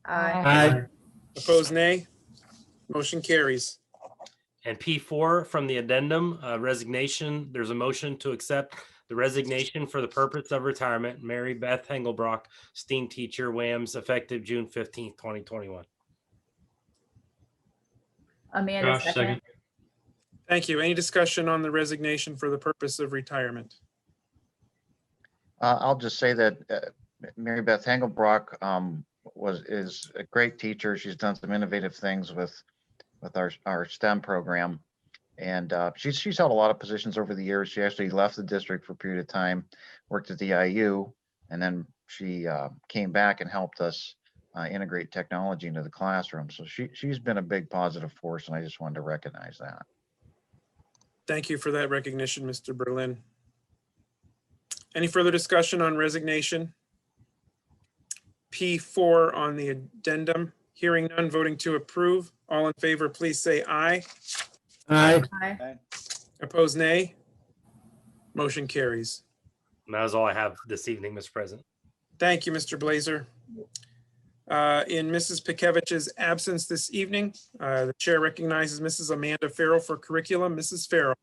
Aye. Aye. Opposed, nay. Motion carries. And P4 from the addendum resignation, there's a motion to accept the resignation for the purpose of retirement, Mary Beth Hengelbrock, STEAM teacher, WAMS, effective June 15th, 2021. Amanda, Josh, second. second. Thank you. Any discussion on the resignation for the purpose of retirement? I'll just say that Mary Beth Engelbrock is a great teacher. She's done some innovative things with our STEM program. And she's held a lot of positions over the years. She actually left the district for a period of time, worked at the IU, and then she came back and helped us integrate technology into the classroom. So she's been a big positive force, and I just wanted to recognize that. Thank you for that recognition, Mr. Berlin. Any further discussion on resignation? P4 on the addendum. Hearing none, voting to approve. All in favor, please say aye. Aye. Aye. Opposed, nay. Motion carries. And that is all I have this evening, Mr. President. Thank you, Mr. Blazer. In Mrs. Pakevich's absence this evening, the chair recognizes Mrs. Amanda Farrell for curriculum. Mrs. Farrell.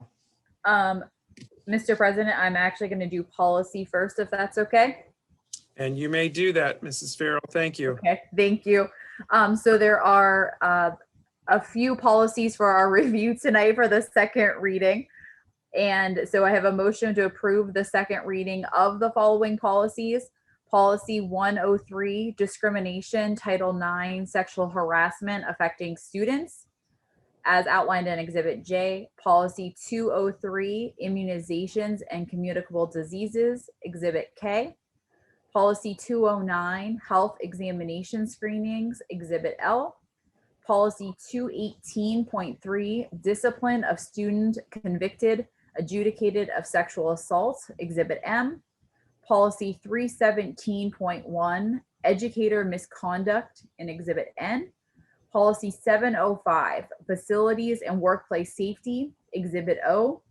Mr. President, I'm actually going to do policy first, if that's okay. And you may do that, Mrs. Farrell. Thank you. Okay, thank you. So there are a few policies for our review tonight for the second reading. And so I have a motion to approve the second reading of the following policies. Policy 103, discrimination, Title IX, sexual harassment affecting students, as outlined in Exhibit J. Policy 203, immunizations and communicable diseases, Exhibit K. Policy 209, health examination screenings, Exhibit L. Policy 218.3, discipline of student convicted, adjudicated of sexual assault, Exhibit M. Policy 317.1, educator misconduct, in Exhibit N. Policy 705, facilities and workplace safety, Exhibit O.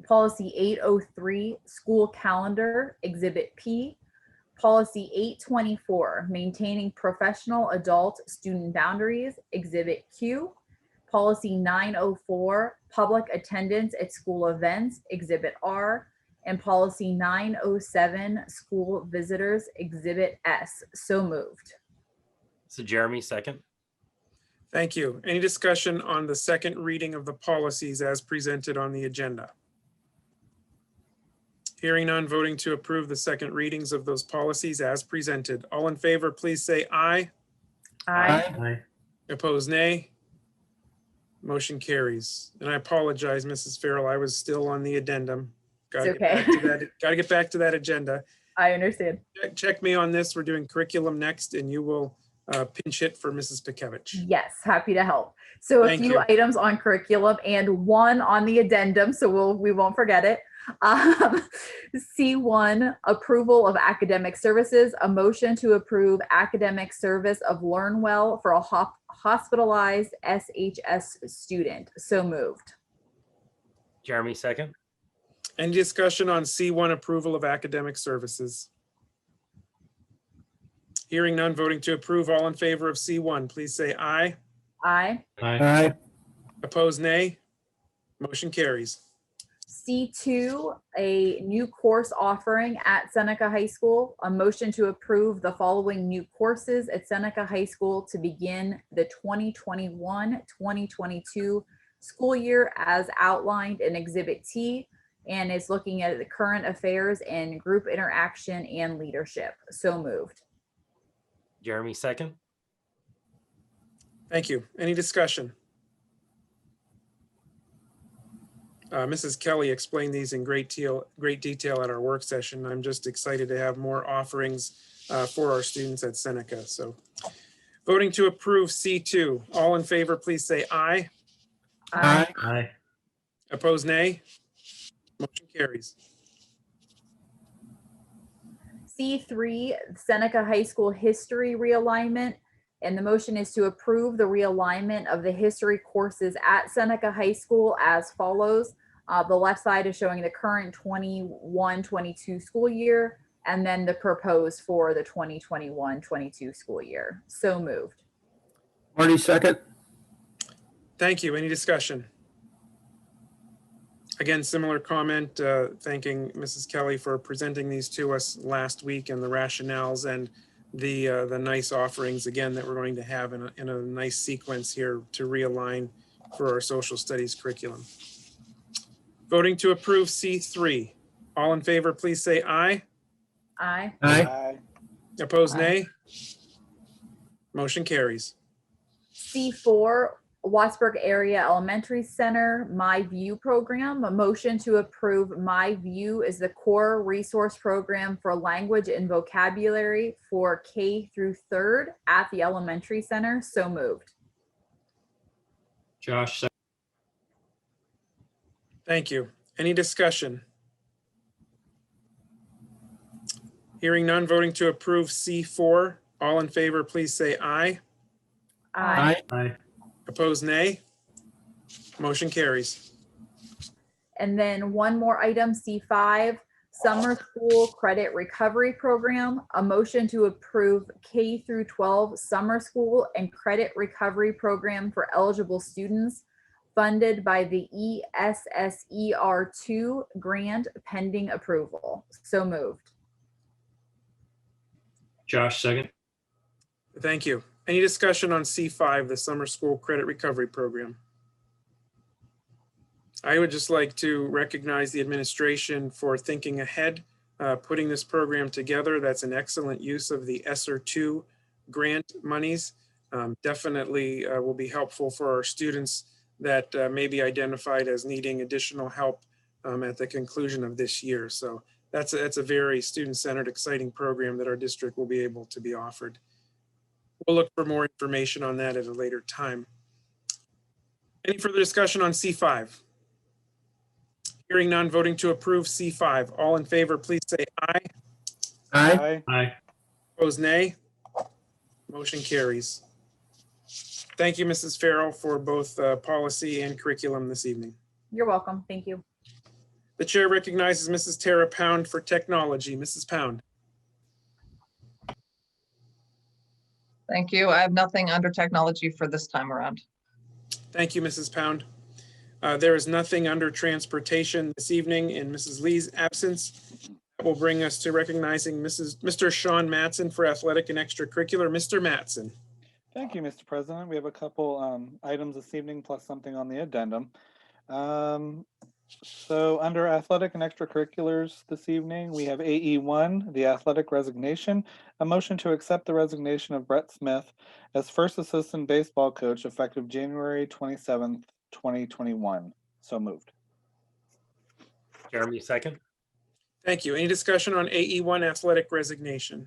Policy 803, school calendar, Exhibit P. Policy 824, maintaining professional adult student boundaries, Exhibit Q. Policy 904, public attendance at school events, Exhibit R. And Policy 907, school visitors, Exhibit S. So moved. So Jeremy, second. Thank you. Any discussion on the second reading of the policies as presented on the agenda? Hearing none, voting to approve the second readings of those policies as presented. All in favor, please say aye. Aye. Aye. Opposed, nay. Motion carries. And I apologize, Mrs. Farrell, I was still on the addendum. Gotta It's get back okay. to that. Gotta get back to that agenda. I understand. Check me on this. We're doing curriculum next, and you will pinch hit for Mrs. Pikevich. Yes, happy to help. So a Thank few you. items on curriculum and one on the addendum, so we won't forget it. C1, approval of academic services, a motion to approve academic service of LearnWell for a hospitalized SHS student. So moved. Jeremy, second. Any discussion on C1, approval of academic services? Hearing none, voting to approve. All in favor of C1, please say aye. Aye. Aye. Aye. Opposed, nay. Motion carries. C2, a new course offering at Seneca High School. A motion to approve the following new courses at Seneca High School to begin the 2021-2022 school year as outlined in Exhibit T, and is looking at the current affairs and group interaction and leadership. So moved. Jeremy, second. Thank you. Any discussion? Mrs. Kelly explained these in great detail at our work session. I'm just excited to have more offerings for our students at Seneca. So voting to approve C2, all in favor, please say aye. Aye. Aye. Opposed, nay. Motion carries. C3, Seneca High School history realignment. And the motion is to approve the realignment of the history courses at Seneca High School as follows. The left side is showing the current 21-22 school year, and then the proposed for the 2021-22 school year. So moved. Marty, second. Thank you. Any discussion? Again, similar comment, thanking Mrs. Kelly for presenting these to us last week and the rationales and the nice offerings again that we're going to have in a nice sequence here to realign for our social studies curriculum. Voting to approve C3. All in favor, please say aye. Aye. Aye. Opposed, Aye. nay. Motion carries. C4, Wattsburg Area Elementary Center My View program. A motion to approve My View is the core resource program for language and vocabulary for K through 3rd at the elementary center. So moved. Josh, second. Thank you. Any discussion? Hearing none, voting to approve C4. All in favor, please say aye. Aye. Aye. Opposed, nay. Motion carries. And then one more item, C5, Summer School Credit Recovery Program. A motion to approve K through 12 summer school and credit recovery program for eligible students funded by the ESSER2 grant pending approval. So moved. Josh, second. Thank you. Any discussion on C5, the Summer School Credit Recovery Program? I would just like to recognize the administration for thinking ahead, putting this program together. That's an excellent use of the ESSER2 grant monies. Definitely will be helpful for our students that may be identified as needing additional help at the conclusion of this year. So that's a very student-centered, exciting program that our district will be able to be offered. We'll look for more information on that at a later time. Any further discussion on C5? Hearing none, voting to approve C5. All in favor, please say aye. Aye. Aye. Opposed, nay. Motion carries. Thank you, Mrs. Farrell, for both policy and curriculum this evening. You're welcome. Thank you. The chair recognizes Mrs. Tara Pound for technology. Mrs. Pound. Thank you. I have nothing under technology for this time around. Thank you, Mrs. Pound. There is nothing under transportation this evening in Mrs. Lee's absence. That will bring us to recognizing Mr. Sean Matson for athletic and extracurricular. Mr. Matson. Thank you, Mr. President. We have a couple items this evening plus something on the addendum. So under athletic and extracurriculars this evening, we have AE1, the athletic resignation, a motion to accept the resignation of Brett Smith as first assistant baseball coach effective January 27th, 2021. So moved. Jeremy, second. Thank you. Any discussion on AE1 athletic resignation?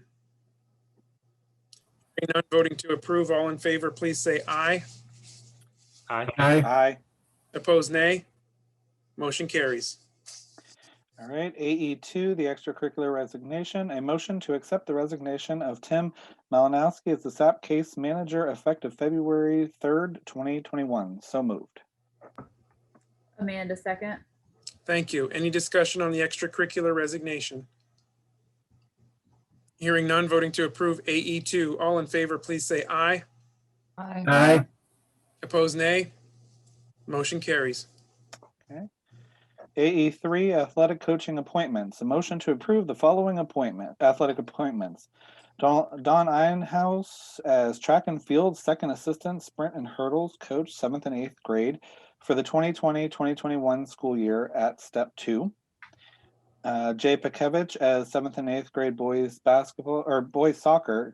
Hearing none, voting to approve. All in favor, please say aye. Aye. Aye. Aye. Opposed, nay. Motion carries. All right, AE2, the extracurricular resignation, a motion to accept the resignation of Tim Malinowski as the SAP case manager effective February 3rd, 2021. So moved. Amanda, second. Thank you. Any discussion on the extracurricular resignation? Hearing none, voting to approve AE2. All in favor, please say aye. Aye. Opposed, nay. Motion carries. AE3 athletic coaching appointments. A motion to approve the following athletic appointments. Don Ironhouse as track and field second assistant sprint and hurdles coach 7th and 8th grade for the 2020-2021 school year at step 2. Jay Pakevich as 7th and 8th grade boys basketball or boys soccer,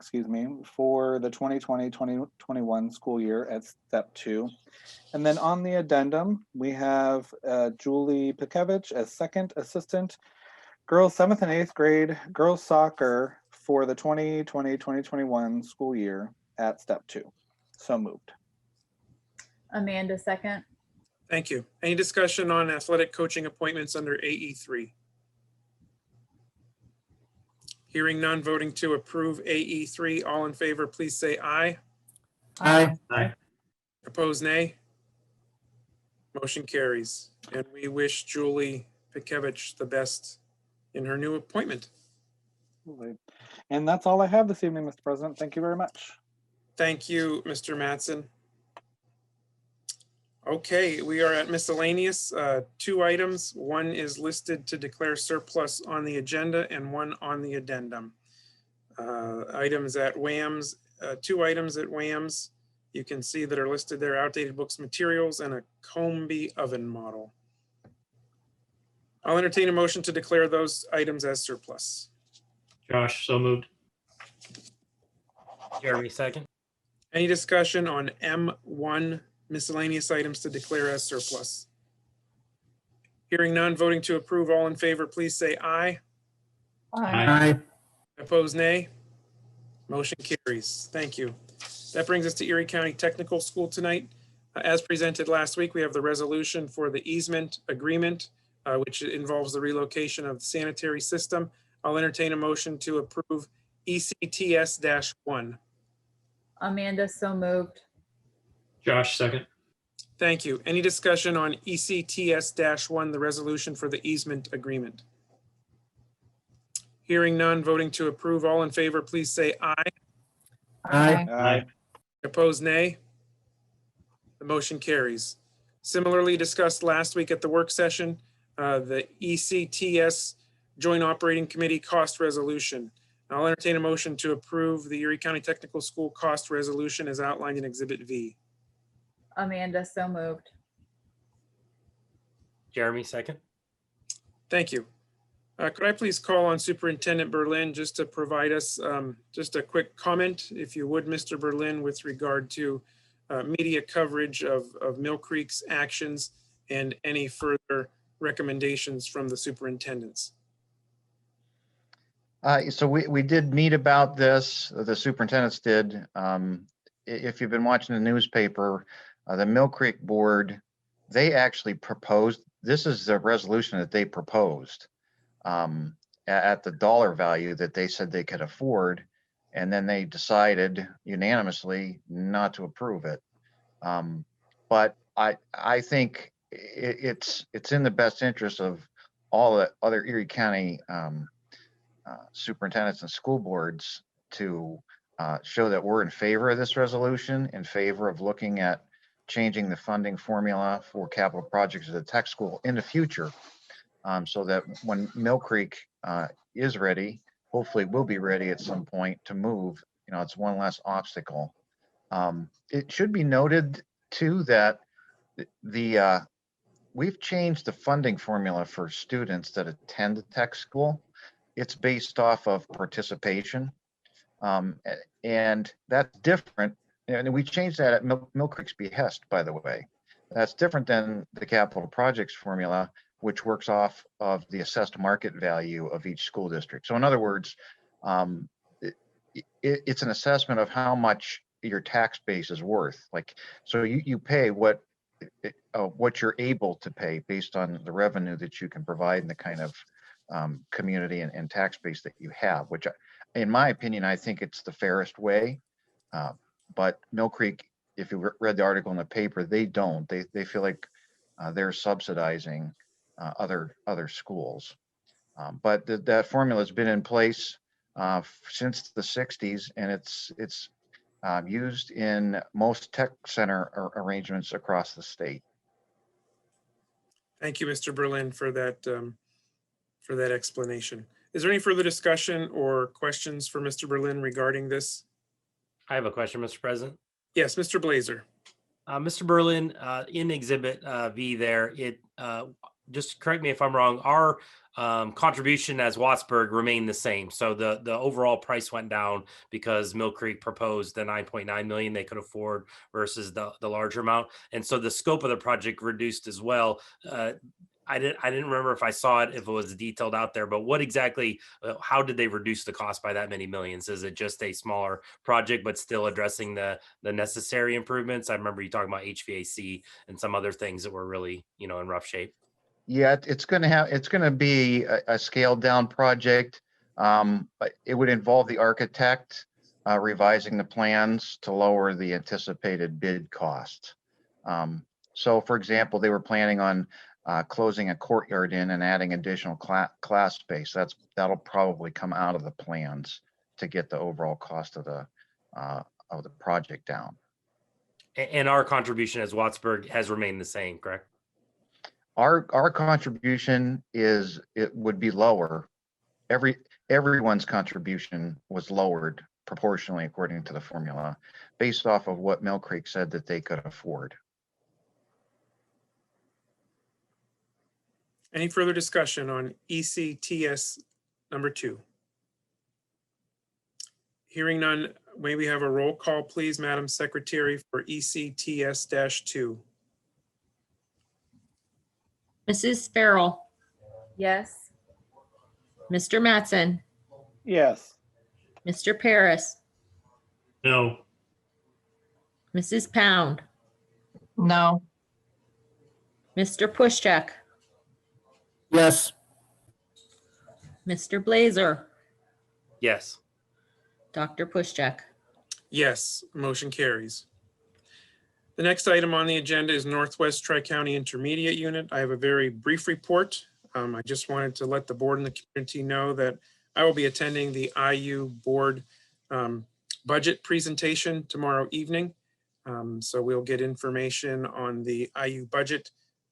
for the 2020-2021 school year at step 2. And then on the addendum, we have Julie Pakevich as second assistant girls 7th and 8th grade girls soccer for the 2020-2021 school year at step 2. So moved. Amanda, second. Thank you. Any discussion on athletic coaching appointments under AE3? Hearing none, voting to approve AE3. All in favor, please say aye. Aye. Aye. Opposed, nay. Motion carries. And we wish Julie Pikevich the best in her new appointment. And that's all I have this evening, Mr. President. Thank you very much. Thank you, Mr. Mattson. Okay, we are at miscellaneous. 2 items. One is listed to declare surplus on the agenda and one on the addendum. Items at WAMS, 2 items at WAMS. You can see that are listed there: outdated books, materials, and a Combi oven model. I'll entertain a motion to declare those items as surplus. Josh, so moved. Jeremy, second. Any discussion on M1 miscellaneous items to declare as surplus? Hearing none, voting to approve. All in favor, please say aye. Aye. Opposed, nay. Motion carries. Thank you. That brings us to Erie County Technical School tonight. As presented last week, we have the resolution for the easement agreement, which involves the relocation of the sanitary system. I'll entertain a motion to approve ECTS-1. Amanda, so moved. Josh, second. Thank you. Any discussion on ECTS-1, the resolution for the easement agreement? Hearing none, voting to approve. All in favor, please say aye. Aye. Aye. Opposed, nay. The motion carries. Similarly discussed last week at the work session, the ECTS Joint Operating Committee cost resolution. I'll entertain a motion to approve the Erie County Technical School cost resolution as outlined in Exhibit V. Amanda, so moved. Jeremy, second. Thank you. Could I please call on Superintendent Berlin just to provide us just a quick comment, if you would, Mr. Berlin, with regard to media coverage of Mill Creek's actions and any further recommendations from the superintendents? So we did meet about this, the superintendents did. If you've been watching the newspaper, the Mill Creek Board, they actually proposed, this is the resolution that they proposed at the dollar value that they said they could afford. And then they decided unanimously not to approve it. But I think it's in the best interest of all the other Erie County superintendents and school boards to show that we're in favor of this resolution, in favor of looking at changing the funding formula for capital projects at the tech school in the future, so that when Mill Creek is ready, hopefully we'll be ready at some point to move. You know, it's one less obstacle. It should be noted too that we've changed the funding formula for students that attend the tech school. It's based off of participation, and that's different. And we changed that at Mill Creek's behest, by the way. That's different than the capital projects formula, which works off of the assessed market value of each school district. So in other words, it's an assessment of how much your tax base is worth. Like, so you pay what you're able to pay based on the revenue that you can provide and the kind of community and tax base that you have, which in my opinion, I think it's the fairest way. But Mill Creek, if you read the article in the paper, they don't. They feel like they're subsidizing other schools. But that formula has been in place since the 60s, and it's used in most tech center arrangements across the state. Thank you, Mr. Berlin, for that explanation. Is there any further discussion or questions for Mr. Berlin regarding this? I have a question, Mr. President. Yes, Mr. Blazer. Mr. Berlin, in Exhibit V there, just correct me if I'm wrong, our contribution as Wattsburg remained the same. So the overall price went down because Mill Creek proposed the 9.9 million they could afford versus the larger amount. And so the scope of the project reduced as well. I didn't remember if I saw it, if it was detailed out there, but what exactly, how did they reduce the cost by that many millions? Is it just a smaller project, but still addressing the necessary improvements? I remember you talking about HVAC and some other things that were really, in rough shape. Yeah, it's going to be a scaled down project. But it would involve the architect revising the plans to lower the anticipated bid cost. So for example, they were planning on closing a courtyard in and adding additional class space. That'll probably come out of the plans to get the overall cost of the project down. And our contribution as Wattsburg has remained the same, correct? Our contribution would be lower. Everyone's contribution was lowered proportionally according to the formula based off of what Mill Creek said that they could afford. Any further discussion on ECTS number 2? Hearing none, may we have a roll call, please, Madam Secretary, for ECTS-2? Mrs. Farrell, Yes. Mr. Mattson, Yes. Mr. Paris, No. Mrs. Pound, No. Mr. Pushcheck, Yes. Mr. Blazer, Yes. Dr. Pushcheck. Yes, motion carries. The next item on the agenda is Northwest Tri-County Intermediate Unit. I have a very brief report. I just wanted to let the board and the community know that I will be attending the IU board budget presentation tomorrow evening. So we'll get information on the IU budget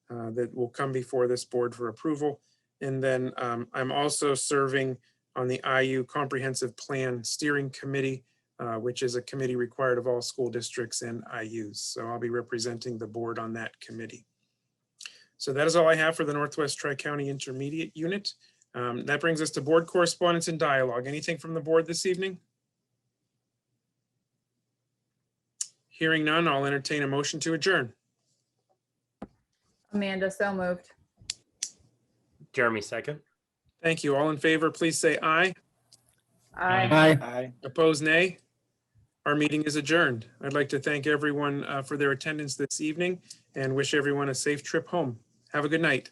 that will come before this board for approval. And then I'm also serving on the IU Comprehensive Plan Steering Committee, which is a committee required of all school districts and IUs. So I'll be representing the board on that committee. So that is all I have for the Northwest Tri-County Intermediate Unit. That brings us to board correspondence and dialogue. Anything from the board this evening? Hearing none, I'll entertain a motion to adjourn. Amanda, so moved. Jeremy, second. Thank you. All in favor, please say aye. Aye. Aye. Aye. Opposed, nay. Our meeting is adjourned. I'd like to thank everyone for their attendance this evening and wish everyone a safe trip home. Have a good night.